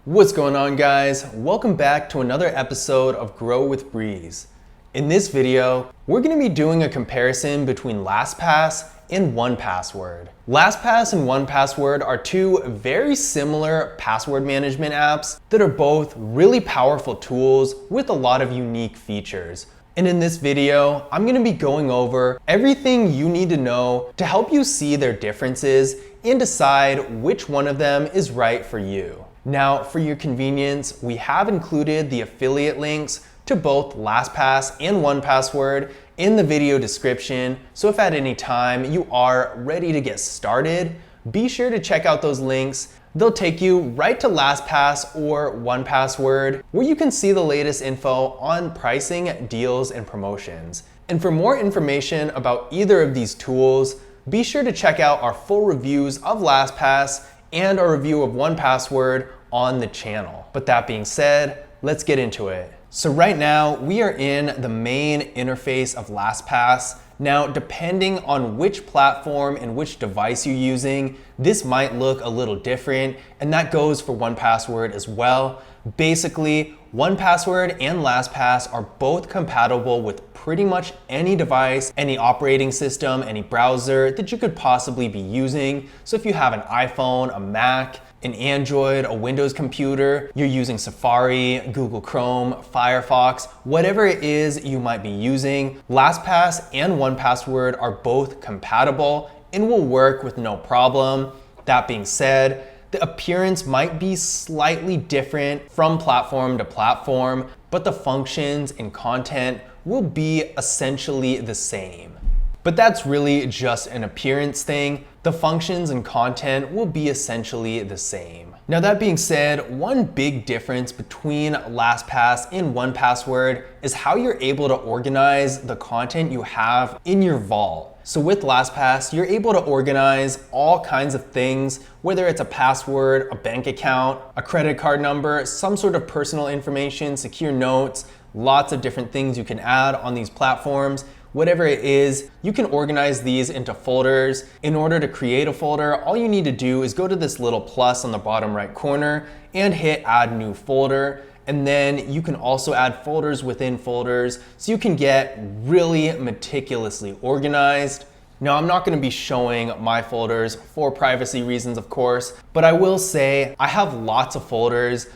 What's going on, guys? Welcome back to another episode of Grow with Breeze. In this video, we're going to be doing a comparison between LastPass and 1Password. LastPass and 1Password are two very similar password management apps that are both really powerful tools with a lot of unique features. And in this video, I'm going to be going over everything you need to know to help you see their differences and decide which one of them is right for you. Now, for your convenience, we have included the affiliate links to both LastPass and 1Password in the video description, so if at any time you are ready to get started, be sure to check out those links. They'll take you right to LastPass or 1Password, where you can see the latest info on pricing, deals, and promotions. And for more information about either of these tools, be sure to check out our full reviews of LastPass and our review of 1Password on the channel. But that being said, let's get into it. So right now, we are in the main interface of LastPass. Now, depending on which platform and which device you're using, this might look a little different, and that goes for 1Password as well. Basically, 1Password and LastPass are both compatible with pretty much any device, any operating system, any browser that you could possibly be using. So if you have an iPhone, a Mac, an Android, a Windows computer, you're using Safari, Google Chrome, Firefox, whatever it is you might be using, LastPass and 1Password are both compatible and will work with no problem. That being said, the appearance might be slightly different from platform to platform, but the functions and content will be essentially the same. But that's really just an appearance thing. The functions and content will be essentially the same. Now, that being said, one big difference between LastPass and 1Password is how you're able to organize the content you have in your vault. So with LastPass, you're able to organize all kinds of things, whether it's a password, a bank account, a credit card number, some sort of personal information, secure notes, lots of different things you can add on these platforms. Whatever it is, you can organize these into folders. In order to create a folder, all you need to do is go to this little plus on the bottom right corner and hit add new folder. And then you can also add folders within folders, so you can get really meticulously organized. Now, I'm not going to be showing my folders for privacy reasons, of course, but I will say I have lots of folders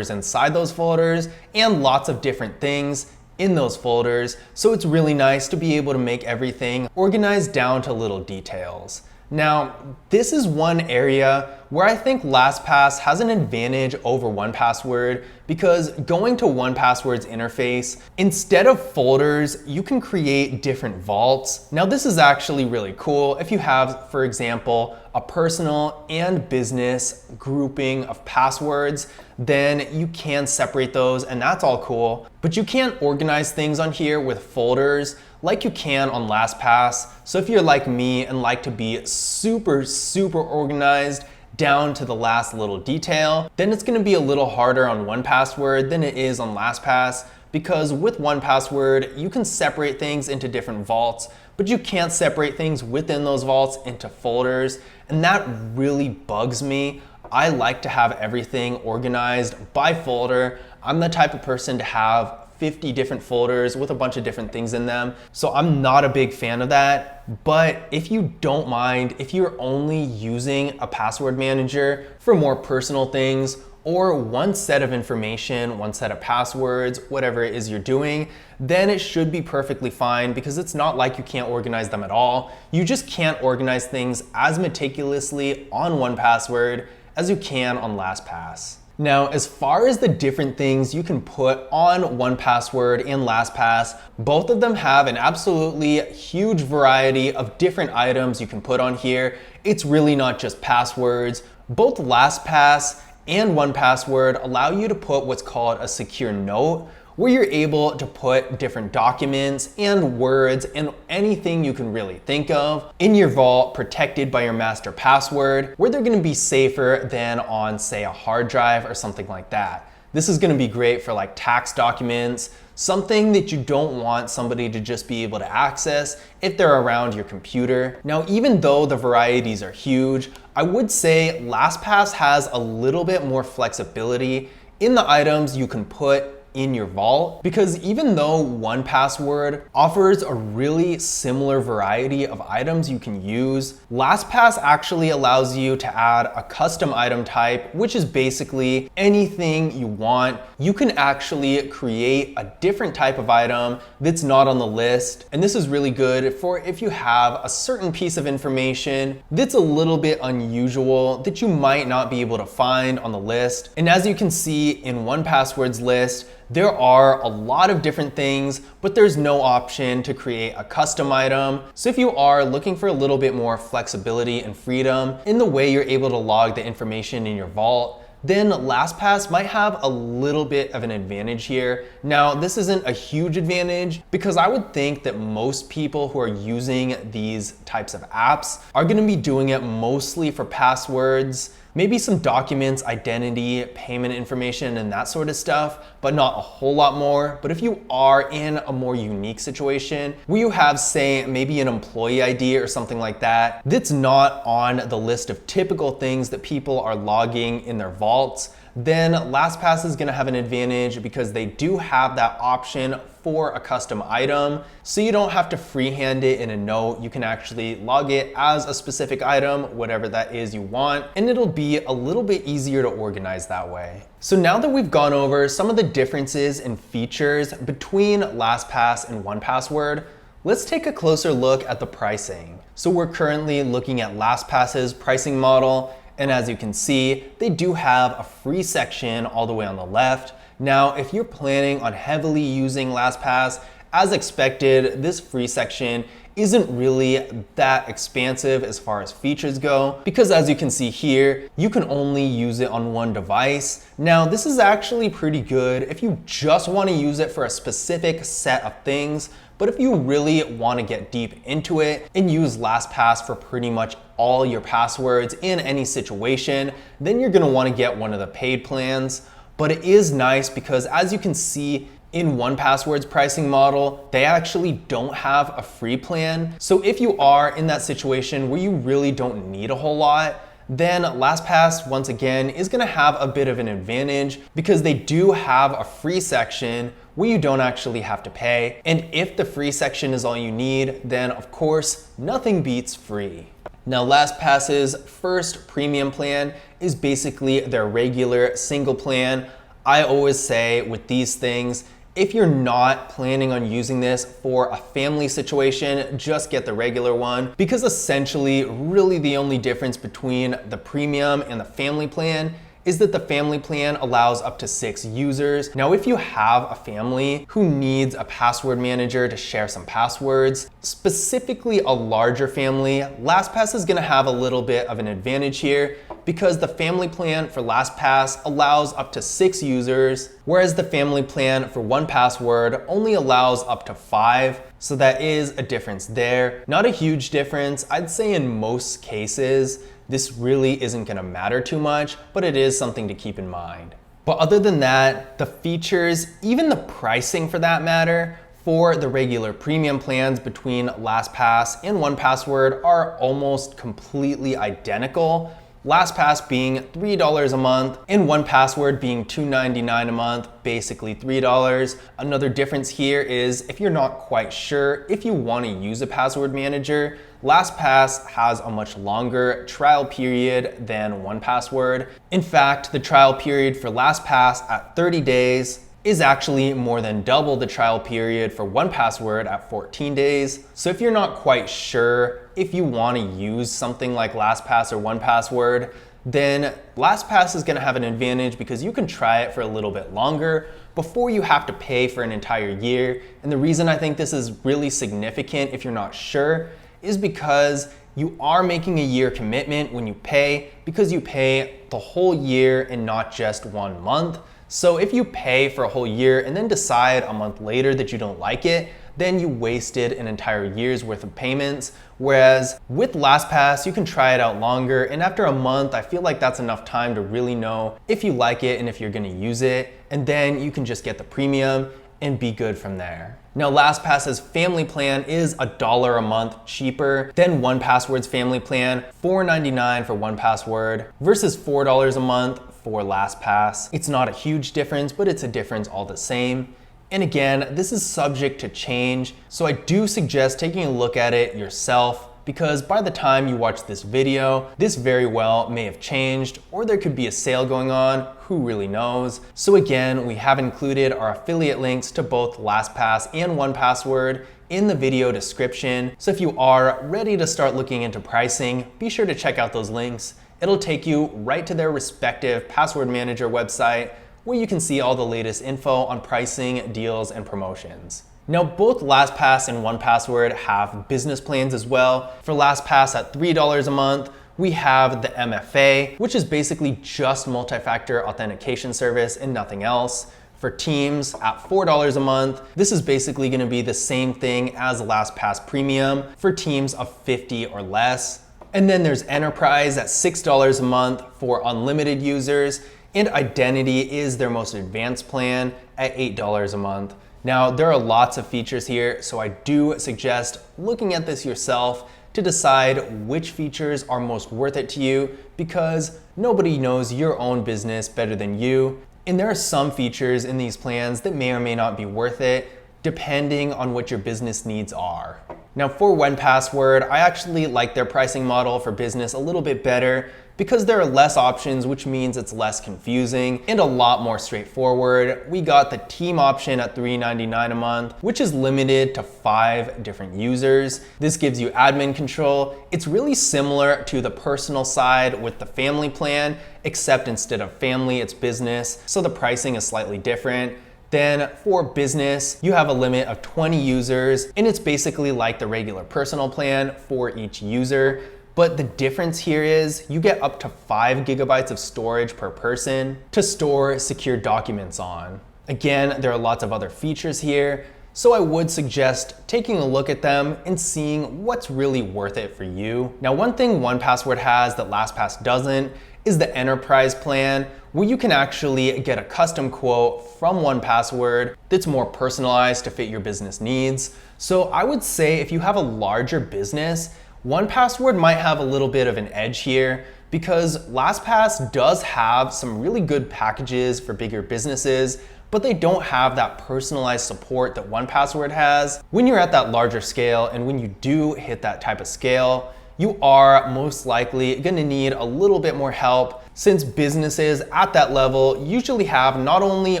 inside those folders, and lots of different things in those folders, so it's really nice to be able to make everything organized down to little details. Now, this is one area where I think LastPass has an advantage over 1Password, because going to 1Password's interface, instead of folders, you can create different vaults. Now, this is actually really cool if you have, for example, a personal and business grouping of passwords, then you can separate those, and that's all cool. But you can't organize things on here with folders like you can on LastPass. So if you're like me and like to be super organized down to the last little detail, then it's going to be a little harder on 1Password than it is on LastPass, because with 1Password, you can separate things into different vaults, but you can't separate things within those vaults into folders, and that really bugs me. I like to have everything organized by folder. I'm the type of person to have 50 different folders with a bunch of different things in them. So I'm not a big fan of that. But if you don't mind, if you're only using a password manager for more personal things, or one set of information, one set of passwords, whatever it is you're doing, then it should be perfectly fine, because it's not like you can't organize them at all. You just can't organize things as meticulously on 1Password as you can on LastPass. Now, as far as the different things you can put on 1Password and LastPass, both of them have an absolutely huge variety of different items you can put on here. It's really not just passwords. Both LastPass and 1Password allow you to put what's called a secure note, where you're able to put different documents and words and anything you can really think of in your vault, protected by your master password, where they're going to be safer than on, say, a hard drive or something like that. This is going to be great for like tax documents, something that you don't want somebody to just be able to access if they're around your computer. Now, even though the varieties are huge, I would say LastPass has a little bit more flexibility in the items you can put in your vault, because even though 1Password offers a really similar variety of items you can use, LastPass actually allows you to add a custom item type, which is basically anything you want. You can actually create a different type of item that's not on the list. And this is really good for if you have a certain piece of information that's a little bit unusual that you might not be able to find on the list. And as you can see in 1Password's list, there are a lot of different things, but there's no option to create a custom item. So if you are looking for a little bit more flexibility and freedom in the way you're able to log the information in your vault, then LastPass might have a little bit of an advantage here. Now, this isn't a huge advantage because I would think that most people who are using these types of apps are gonna be doing it mostly for passwords, maybe some documents, identity, payment information, and that sort of stuff, but not a whole lot more. But if you are in a more unique situation where you have, say, maybe an employee ID or something like that, that's not on the list of typical things that people are logging in their vaults, then LastPass is gonna have an advantage because they do have that option for a custom item. So you don't have to freehand it in a note. You can actually log it as a specific item, whatever that is you want, and it'll be a little bit easier to organize that way. So now that we've gone over some of the differences and features between LastPass and 1Password, let's take a closer look at the pricing. So we're currently looking at LastPass's pricing model, and as you can see, they do have a free section all the way on the left. Now, if you're planning on heavily using LastPass, as expected, this free section isn't really that expansive as far as features go, because as you can see here, you can only use it on one device. Now, this is actually pretty good if you just want to use it for a specific set of things, but if you really want to get deep into it and use LastPass for pretty much all your passwords in any situation, then you're going to want to get one of the paid plans. But it is nice because as you can see in 1Password's pricing model, they actually don't have a free plan. So if you are in that situation where you really don't need a whole lot, then LastPass, once again, is gonna have a bit of an advantage because they do have a free section where you don't actually have to pay. And if the free section is all you need, then of course, nothing beats free. Now, LastPass's first premium plan is basically their regular single plan. I always say with these things, if you're not planning on using this for a family situation, just get the regular one, because essentially, really the only difference between the premium and the family plan is that the family plan allows up to 6 users. Now, if you have a family who needs a password manager to share some passwords, specifically a larger family, LastPass is gonna have a little bit of an advantage here because the family plan for LastPass allows up to 6 users, whereas the family plan for 1Password only allows up to 5. So that is a difference there. Not a huge difference. I'd say in most cases, this really isn't gonna matter too much, but it is something to keep in mind. But other than that, the features, even the pricing for that matter, for the regular premium plans between LastPass and 1Password are almost completely identical. LastPass being $3 a month and 1Password being $2.99 a month, basically $3. Another difference here is if you're not quite sure if you want to use a password manager, LastPass has a much longer trial period than 1Password. In fact, the trial period for LastPass at 30 days is actually more than double the trial period for 1Password at 14 days. So if you're not quite sure if you want to use something like LastPass or 1Password, then LastPass is going to have an advantage because you can try it for a little bit longer before you have to pay for an entire year. And the reason I think this is really significant if you're not sure is because you are making a year commitment when you pay, because you pay the whole year and not just 1 month. So if you pay for a whole year and then decide a month later that you don't like it, then you wasted an entire year's worth of payments. Whereas with LastPass, you can try it out longer, and after a month, I feel like that's enough time to really know if you like it and if you're gonna use it, and then you can just get the premium and be good from there. Now, LastPass's family plan is $1 a month cheaper than 1Password's family plan, $4.99 for 1Password versus $4 a month for LastPass. It's not a huge difference, but it's a difference all the same. And again, this is subject to change, so I do suggest taking a look at it yourself, because by the time you watch this video, this very well may have changed, or there could be a sale going on, who really knows. So again, we have included our affiliate links to both LastPass and 1Password in the video description. So if you are ready to start looking into pricing, be sure to check out those links. It'll take you right to their respective password manager website, where you can see all the latest info on pricing, deals, and promotions. Now, both LastPass and 1Password have business plans as well. For LastPass at $3 a month, we have the MFA, which is basically just multi-factor authentication service and nothing else. For Teams at $4 a month, this is basically gonna be the same thing as LastPass Premium for teams of 50 or less. And then there's Enterprise at $6 a month for unlimited users, and Identity is their most advanced plan at $8 a month. Now, there are lots of features here, so I do suggest looking at this yourself to decide which features are most worth it to you, because nobody knows your own business better than you. And there are some features in these plans that may or may not be worth it, depending on what your business needs are. Now, for 1Password, I actually like their pricing model for business a little bit better, because there are less options, which means it's less confusing and a lot more straightforward. We got the team option at $3.99 a month, which is limited to 5 different users. This gives you admin control. It's really similar to the personal side with the family plan, except instead of family, it's business. So the pricing is slightly different. Then for business, you have a limit of 20 users, and it's basically like the regular personal plan for each user. But the difference here is you get up to 5 gigabytes of storage per person to store secure documents on. Again, there are lots of other features here, so I would suggest taking a look at them and seeing what's really worth it for you. Now, one thing 1Password has that LastPass doesn't is the enterprise plan, where you can actually get a custom quote from 1Password that's more personalized to fit your business needs. So I would say if you have a larger business, 1Password might have a little bit of an edge here, because LastPass does have some really good packages for bigger businesses, but they don't have that personalized support that 1Password has. When you're at that larger scale, and when you do hit that type of scale, you are most likely gonna need a little bit more help, since businesses at that level usually have not only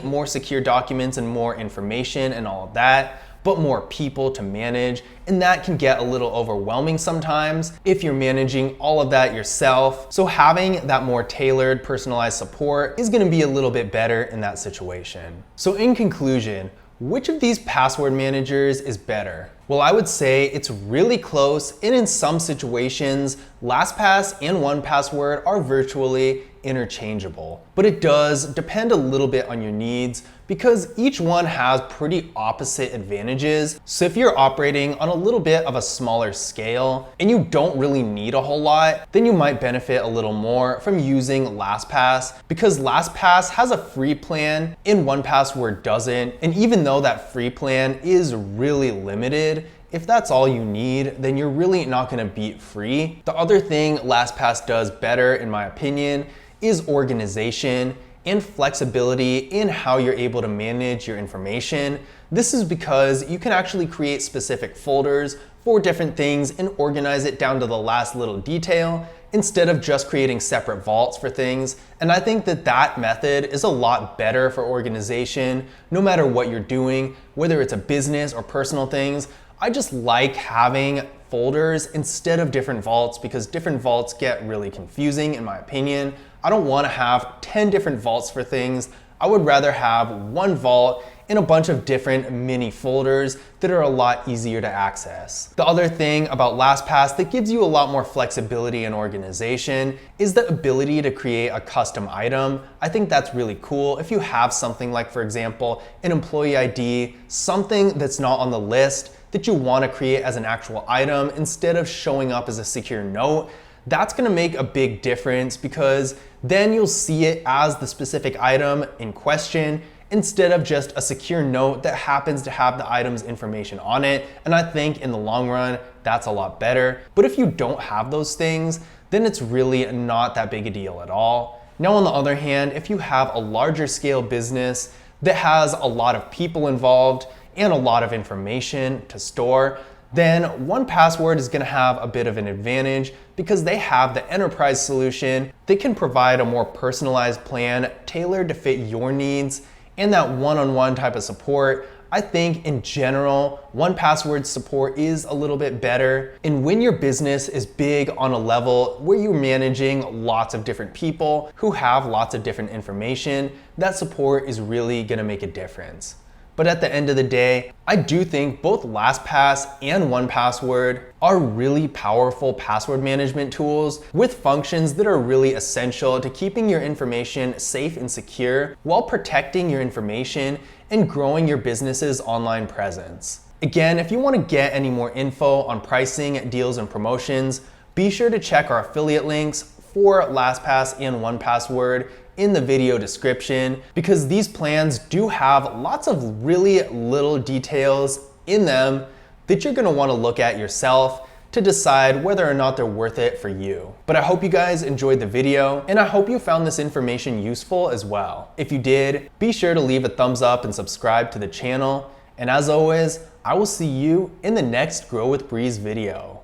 more secure documents and more information and all of that, but more people to manage, and that can get a little overwhelming sometimes if you're managing all of that yourself. So having that more tailored, personalized support is gonna be a little bit better in that situation. So in conclusion, which of these password managers is better? Well, I would say it's really close, and in some situations, LastPass and 1Password are virtually interchangeable. But it does depend a little bit on your needs, because each one has pretty opposite advantages. So if you're operating on a little bit of a smaller scale and you don't really need a whole lot, then you might benefit a little more from using LastPass, because LastPass has a free plan and 1Password doesn't. And even though that free plan is really limited, if that's all you need, then you're really not gonna beat free. The other thing LastPass does better, in my opinion, is organization and flexibility in how you're able to manage your information. This is because you can actually create specific folders for different things and organize it down to the last little detail, instead of just creating separate vaults for things. And I think that that method is a lot better for organization, no matter what you're doing, whether it's a business or personal things. I just like having folders instead of different vaults, because different vaults get really confusing, in my opinion. I don't want to have 10 different vaults for things. I would rather have one vault in a bunch of different mini folders that are a lot easier to access. The other thing about LastPass that gives you a lot more flexibility and organization is the ability to create a custom item. I think that's really cool. If you have something like, for example, an employee ID, something that's not on the list that you want to create as an actual item instead of showing up as a secure note, that's gonna make a big difference, because then you'll see it as the specific item in question, instead of just a secure note that happens to have the item's information on it. And I think in the long run, that's a lot better. But if you don't have those things, then it's really not that big a deal at all. Now, on the other hand, if you have a larger scale business that has a lot of people involved and a lot of information to store, then 1Password is gonna have a bit of an advantage because they have the enterprise solution. They can provide a more personalized plan tailored to fit your needs and that one-on-one type of support. I think in general, 1Password's support is a little bit better. And when your business is big on a level where you're managing lots of different people who have lots of different information, that support is really gonna make a difference. But at the end of the day, I do think both LastPass and 1Password are really powerful password management tools with functions that are really essential to keeping your information safe and secure while protecting your information and growing your business's online presence. Again, if you want to get any more info on pricing, deals, and promotions, be sure to check our affiliate links for LastPass and 1Password in the video description, because these plans do have lots of really little details in them that you're gonna wanna look at yourself to decide whether or not they're worth it for you. But I hope you guys enjoyed the video, and I hope you found this information useful as well. If you did, be sure to leave a thumbs up and subscribe to the channel. And as always, I will see you in the next Grow with Breeze video.